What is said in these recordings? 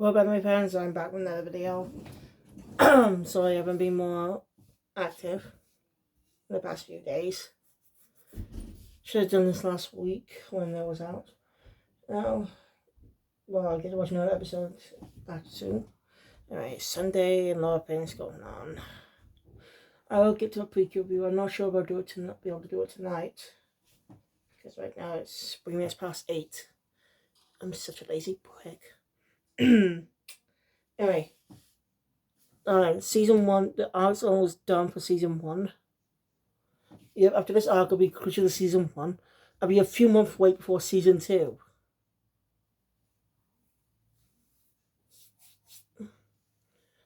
Well, by my parents, I'm back with another video. So I haven't been more active in the past few days. Should have done this last week when it was out. Now, well, I'll get to watch another episode back soon. Anyway, Sunday and a lot of things going on. I will get to a preview review. I'm not sure if I'll be able to do it tonight. Because right now it's 3 minutes past 8. I'm such a lazy prick. Anyway. Alright, season 1, the arc's almost done for season 1. Yep, after this arc will be crucial to season 1. I'll be a few months wait before season 2.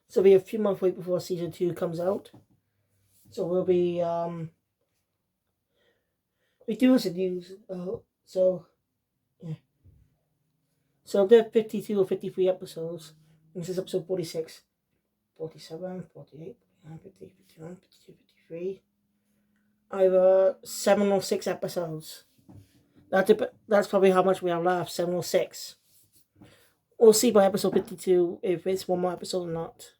So it'll be a few months wait before season 2 comes out. So we'll be doing some news. So yeah. So there are 52 or 53 episodes. This is episode 46, 47, 48, 49, 50, 51, 52, 53. Either 7 or 6 episodes. That's probably how much we have left, 7 or 6. We'll see by episode 52 if it's one more episode or not.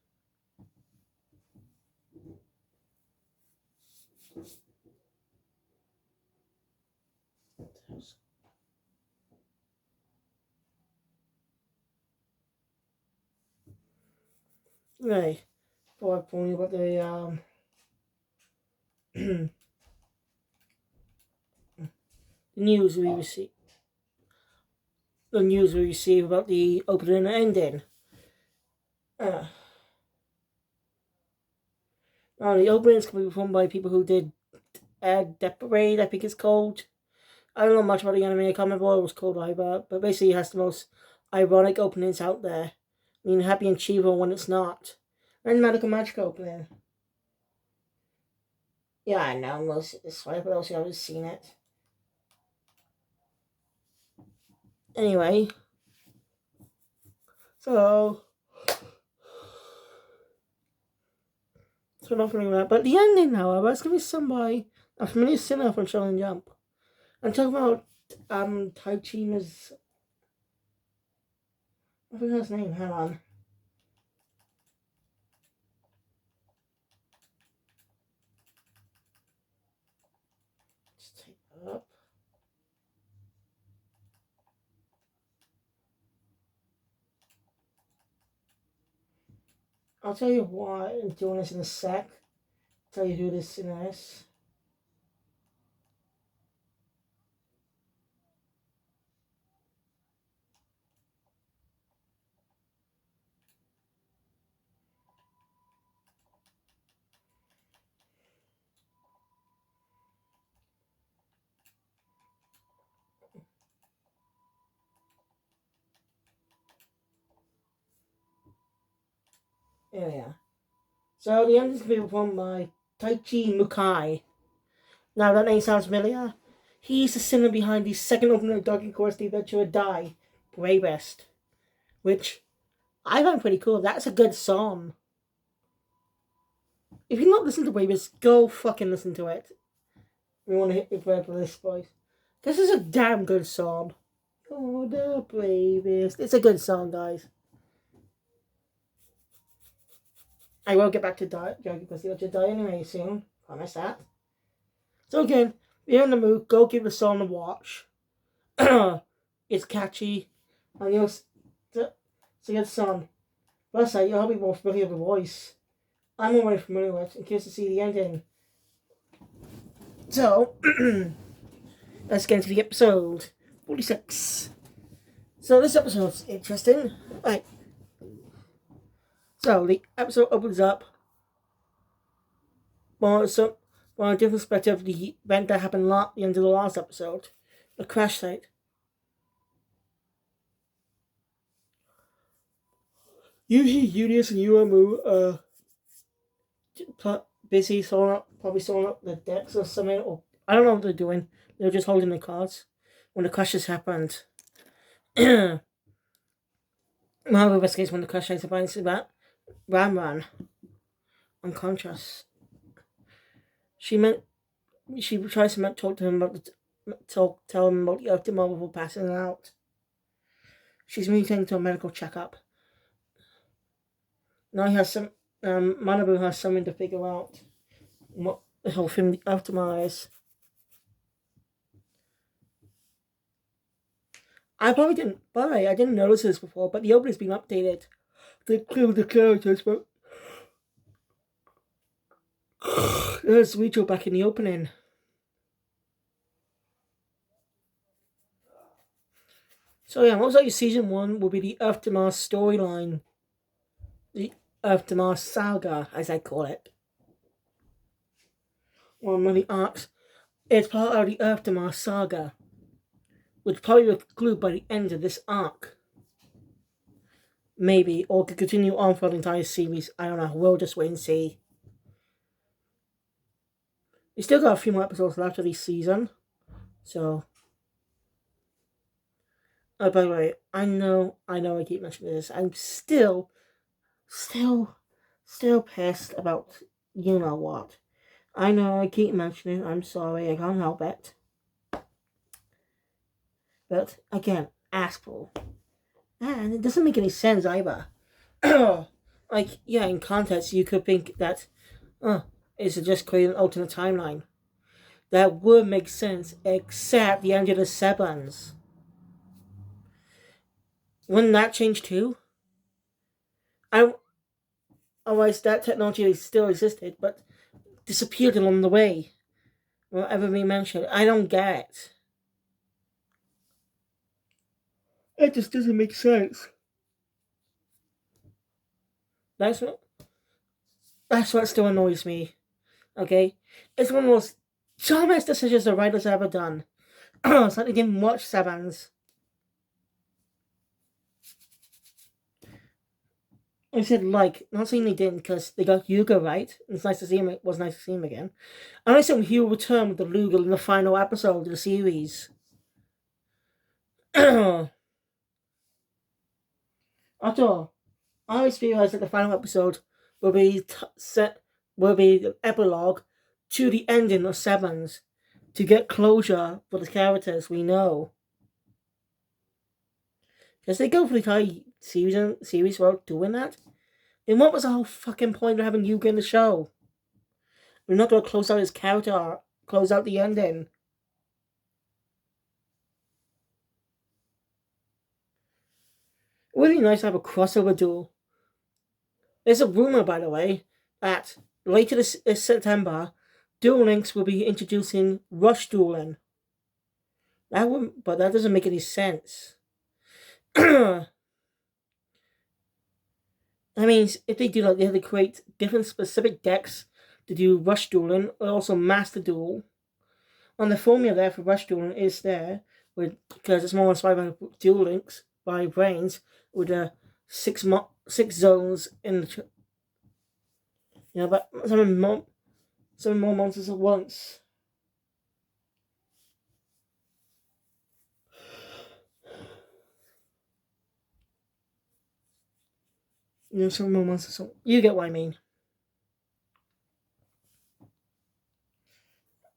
Right. Before I tell you about the the news we received. The news we received about the opening and ending. The opening is going to be performed by people who did Death Parade, I think it's called. I don't know much about the anime, I can't remember what it was called either, but basically it has the most ironic openings out there. I mean, Happy and Chivo when it's not. And Medical Magic opening. Yeah, I know, most of this way, but also I haven't seen it. Anyway. So nothing like that. But the ending, however, it's going to be sung by a familiar singer from Shonen Jump. I'm talking about Taichima's... I forgot his name, hang on. Just take that up. I'll tell you why I'm doing this in a sec. Tell you who this singer is. There we are. So the end is going to be performed by Taichi Mukai. Now that name sounds familiar. He's the singer behind the second opening of Dark Course The Adventure of Dai, Bravest, which I find pretty cool. That's a good song. If you've not listened to Bravest, go fucking listen to it. We want to hit the red list, boys. This is a damn good song. Oh, the bravest. It's a good song, guys. I will get back to Dragon Quest The Die anyway soon. Promise that. So again, if you're in the mood, go give the song a watch. It's catchy. And you'll sing the song. Plus, you'll be more familiar with the voice. I'm already familiar with it, in case you see the ending. So, let's get into the episode 46. So this episode's interesting. Right. So the episode opens up on a different perspective of the event that happened at the end of the last episode. The crash site. Yuhi, Udius, and Uemu busy probably sawing up the decks or something. Or I don't know what they're doing. They're just holding the cards when the crashes happened. One of the investigators when the crash happened about Ran unconscious. She tries to talk to him about tell him about the optimal passing out. She's meeting to a medical checkup. Now he has some. Malibu has something to figure out what the whole thing aftermath is. I probably didn't. By the way, I didn't notice this before, but the opening's been updated to include the characters. But there's Richo back in the opening. So yeah, most likely season 1 will be the Aftermath storyline. The Aftermath saga, as I call it. One of the arcs. It's part of the Aftermath saga, which probably will conclude by the end of this arc. Maybe, or could continue on for the entire series. I don't know. We'll just wait and see. We still got a few more episodes left of this season, so. Oh, by the way, I know, I keep mentioning this. I'm still pissed about you know what. I know I keep mentioning it. I'm sorry, I can't help it. But again, Aspel. And it doesn't make any sense either. Like, yeah, in context, you could think that, it's just creating an alternate timeline. That would make sense, except the end of the Sevens. Wouldn't that change too? Otherwise, that technology still existed, but disappeared along the way. Won't ever be mentioned. I don't get it. It just doesn't make sense. That's what still annoys me. Okay? It's one of the most dumbest decisions the writers have ever done. It's like they didn't watch Sevens. I said not saying they didn't because they got Hugo right. It's nice to see him. It was nice to see him again. And I said he will return with the Lugal in the final episode of the series. After all, I always realized that the final episode will be the epilogue to the ending of Sevens to get closure for the characters we know. Because they go for the entire series without doing that. Then what was the whole fucking point of having Yuga in the show? We're not going to close out his character, close out the ending. It would be nice to have a crossover duel. There's a rumor, by the way, that later this September, Duel Links will be introducing Rush Dueling. But that doesn't make any sense. I mean, if they do that, they have to create different specific decks to do Rush Dueling, or also Master Duel. And the formula there for Rush Dueling is there, because it's more inspired by Duel Links, by Brains, with 6 zones in the... but some more monsters at once. Some more monsters. You get what I mean.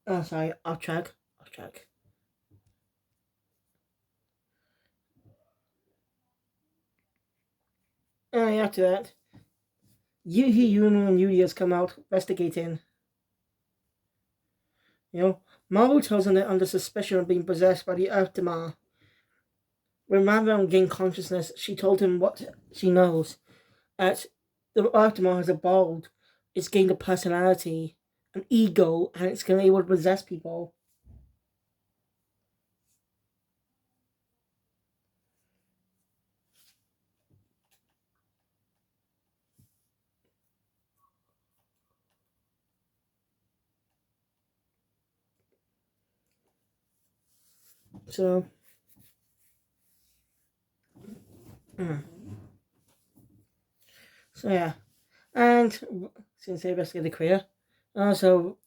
Oh, sorry. I'll check. After that, Yuno and Yuri has come out investigating. Maru tells them they're under suspicion of being possessed by the Aftermath. When Maru gained consciousness, she told him what she knows. That the Aftermath has evolved. It's gained a personality, an ego, and it's going to be able to possess people. So, yeah, and since they investigated the career, so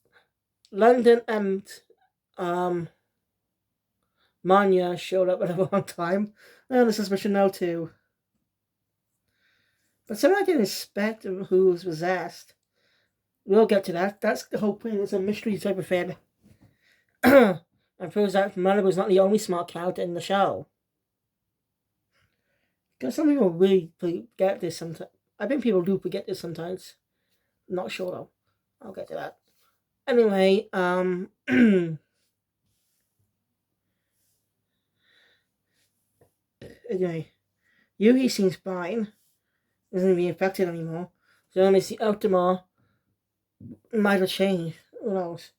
London and Manya showed up at a wrong time, and the suspicion now too. But somehow I didn't expect who was possessed. We'll get to that. That's the whole point. It's a mystery type of thing. And proves that Malibu's not the only smart character in the show. Because some people really get this sometimes. I think people do forget this sometimes. Not sure though. I'll get to that. Anyway, anyway, Yugi seems fine. Isn't being affected anymore. So let me see. Ultima might have changed. Who knows?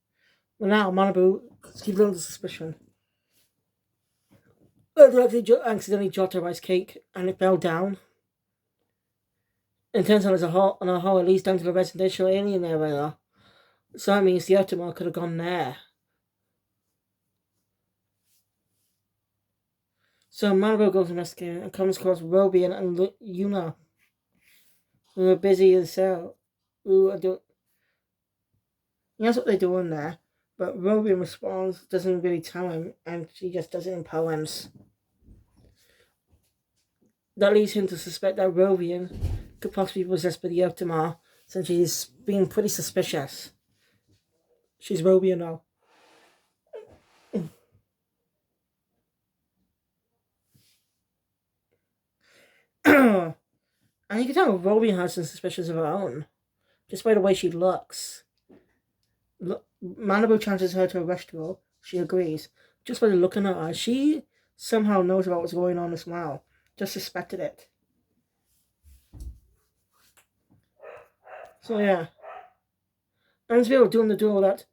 Well, now Manabu keeps under suspicion. Accidentally dropped her rice cake and it fell down. And turns out there's a hole at least down to the residential alien area. So that means the Ultima could have gone there. So Manabu goes investigating and comes across Robian and Yuna, who are busy as hell. Who are doing. He knows what they're doing there, but Robian responds, doesn't really tell him, and she just does it in poems. That leads him to suspect that Robian could possibly be possessed by the Ultima, since she's being pretty suspicious. She's Robian now. And you can tell Robian has some suspicions of her own, just by the way she looks. Manabu challenges her to a rush duel. She agrees. Just by the look in her eyes, she somehow knows about what's going on as well. Just suspected it. So yeah. And as we were doing the duel, that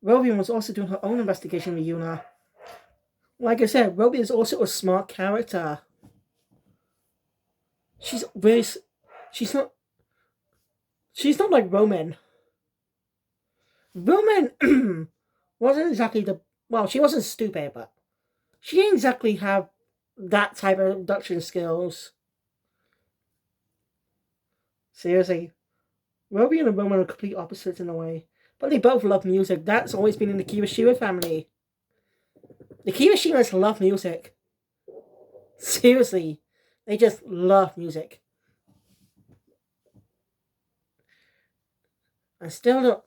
Robian was also doing her own investigation with Yuna. Like I said, Robian is also a smart character. She's not like Roman. Roman wasn't exactly she wasn't stupid, but she didn't exactly have that type of abduction skills. Seriously. Robian and Roman are complete opposites in a way. But they both love music. That's always been in the Kirishima family. The Kirishimas love music. Seriously. They just love music. I still don't.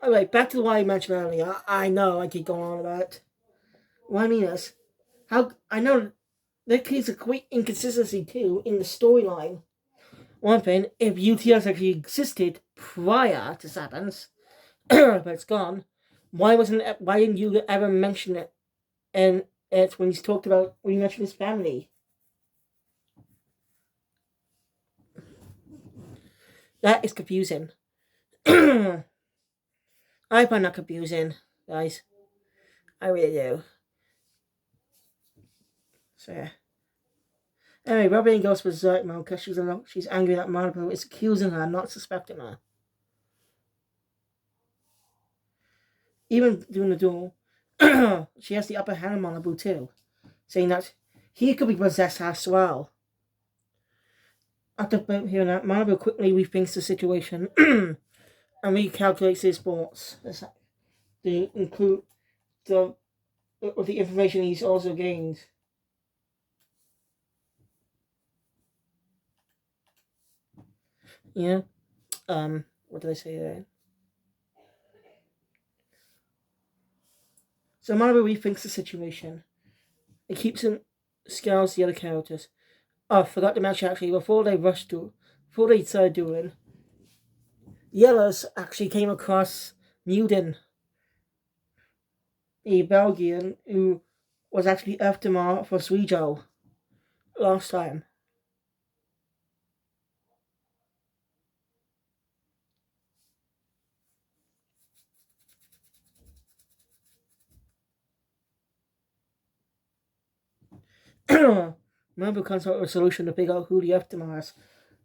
Alright, back to what I mentioned earlier. I know I keep going on about it. What I mean is, I know there is a great inconsistency too in the storyline. One thing, if UTS actually existed prior to Saturns, but it's gone, why didn't you ever mention it? And it's when you mentioned his family. That is confusing. I find that confusing, guys. I really do. So yeah. Anyway, Robin goes berserk mode because she's angry that Manabu is accusing her, not suspecting her. Even during the duel, she has the upper hand on Manabu too, saying that he could be possessed as well. After hearing that, Manabu quickly rethinks the situation and recalculates his thoughts to include the information he's also gained. Yeah. What did I say there? So Manabu rethinks the situation. It keeps him scours the other characters. Oh, I forgot to mention actually, before they started dueling, the others actually came across Muden, a Belgian who was actually Ultima for Suijo last time. Manabu comes up with a solution to figure out who the Ultima is,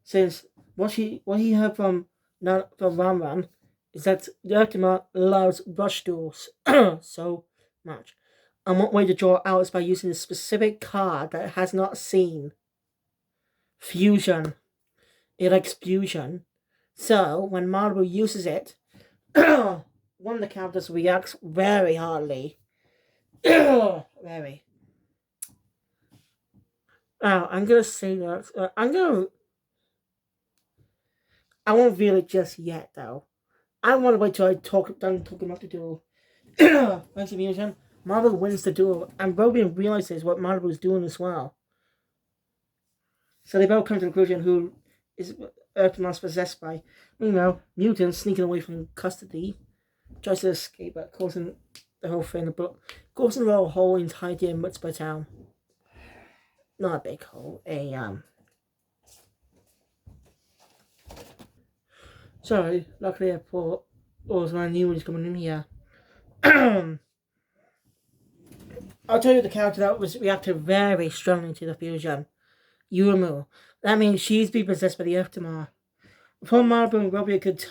since what he heard from Ram is that the Ultima loves brush duels so much. And one way to draw it out is by using a specific card that it has not seen. Fusion. It likes fusion. So, when Manabu uses it, one of the characters reacts very hardly. Very. Now, I'm gonna say that. I won't reveal it just yet, though. I want to wait till I done talking about the duel. Thanks to Fusion. Manabu wins the duel, and Robin realizes what Manabu is doing as well. So they both come to the conclusion who Earth Mars possessed by, mutants sneaking away from custody. Tries to escape, but causing the whole thing, causing the whole entire Mutzpah town. Not a big hole, Sorry, luckily I thought was my new one's coming in here. I'll tell you the character that was reacted very strongly to the fusion. Yuumu. That means she's been possessed by the Earth-Damar. Before Malibu and Robia could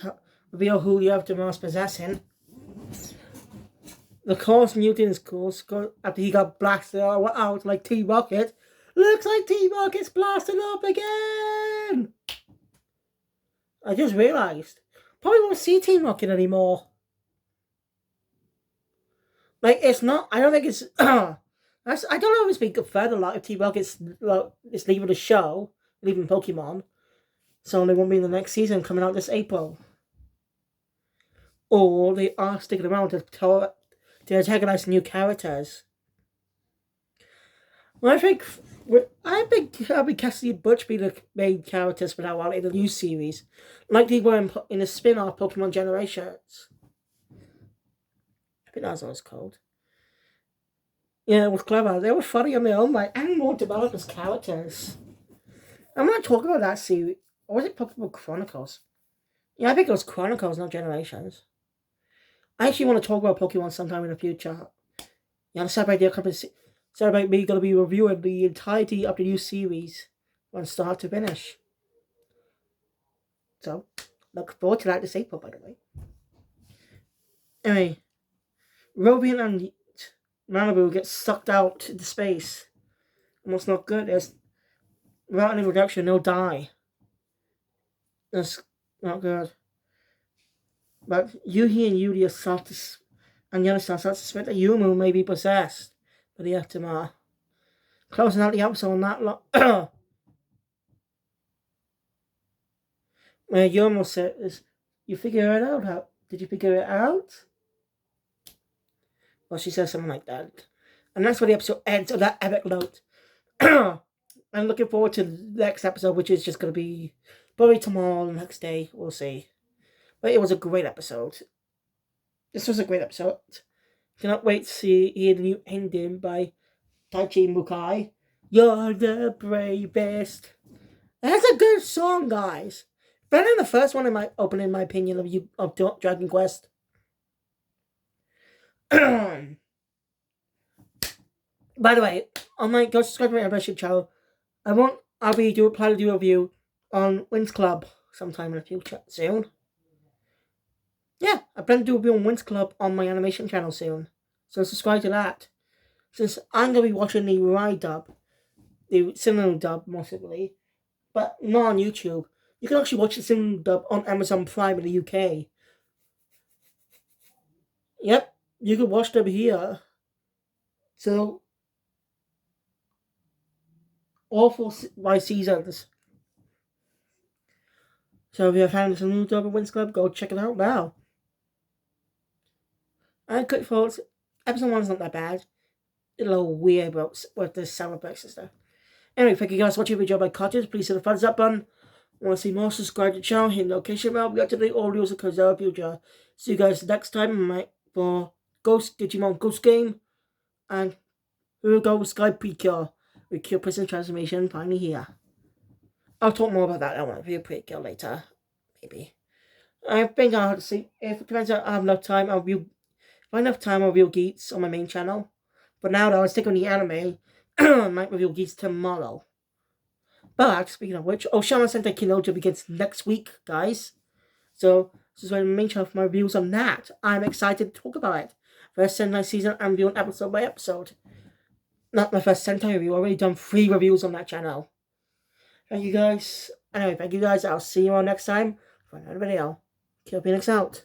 reveal who the Earth-Damar is possessing, the Course Mutant's course, after he got blasted out like T-Rocket, looks like T-Rocket's blasting up again! I just realised. Probably won't see T-Rocket anymore. Like, it's not, I don't think it's, I don't know if it's been confirmed a lot if T-Rocket's is leaving the show, leaving Pokemon, so they won't be in the next season coming out this April. Or they are sticking around to antagonize new characters. Well, I think Cassidy and Butch be the main characters for now in the new series, like they were in the spin-off Pokemon Generations. I think that's what it's called. Yeah, it was clever. They were funny on their own, and more developed as characters. I'm not talking about that series. Or was it Pokemon Chronicles? Yeah, I think it was Chronicles, not Generations. I actually want to talk about Pokemon sometime in the future. Yeah, celebrate me going to be reviewing the entirety of the new series from start to finish. So, look forward to that this April, by the way. Anyway, Robin and Malibu get sucked out into space. And what's not good is, without any reduction, they'll die. That's not good. But Yuhi and Yulia and Yellowstone start to suspect that Yuumu may be possessed by the Earth-Damar. Closing out the episode on that where Yuumu says, "You figure it out? How did you figure it out?" Well, she says something like that. And that's where the episode ends on that epic note. I'm looking forward to the next episode, which is just going to be probably tomorrow or the next day. We'll see. But it was a great episode. This was a great episode. Cannot wait to hear the new ending by Taichi Mukai. You're the bravest. That's a good song, guys. Better than the first one in my opinion of Dragon Quest. By the way, go subscribe to my membership channel. I'll plan to do a review on Winx Club sometime in the future soon. Yeah, I plan to do a review on Winx Club on my animation channel soon. So subscribe to that. Since I'm going to be watching the Rai dub, the cinema dub mostly, but not on YouTube. You can actually watch the cinema dub on Amazon Prime in the UK. Yep, you can watch them here. So, all 4 seasons. So if you're a fan of the new dub of Winx Club, go check it out now. And quick thoughts, episode 1 is not that bad. It's a little weird with the sound effects and stuff. Anyway, thank you guys for watching the video by Cottage. Please hit the thumbs up button. Want to see more, subscribe to the channel, hit the notification bell. We got to the audios that comes out future. See you guys next time for Digimon Ghost Game. And here we go with Sky Precure. With Cure Prison Transformation finally here. I'll talk more about that. I want to review Precure later. Maybe. I think I'll have to see. If it turns out I have enough time, I'll review. If I have enough time, I'll review Geats on my main channel. But now that I stick on the anime, I might review Geats tomorrow. But, speaking of which, Oshama Sentai Kinojo begins next week, guys. So, this is my main channel for my reviews on that. I'm excited to talk about it. First Sentai season, I'm reviewing episode by episode. Not my first Sentai review, I've already done 3 reviews on that channel. Thank you guys. Anyway, thank you guys. I'll see you all next time for another video. Kill Phoenix out.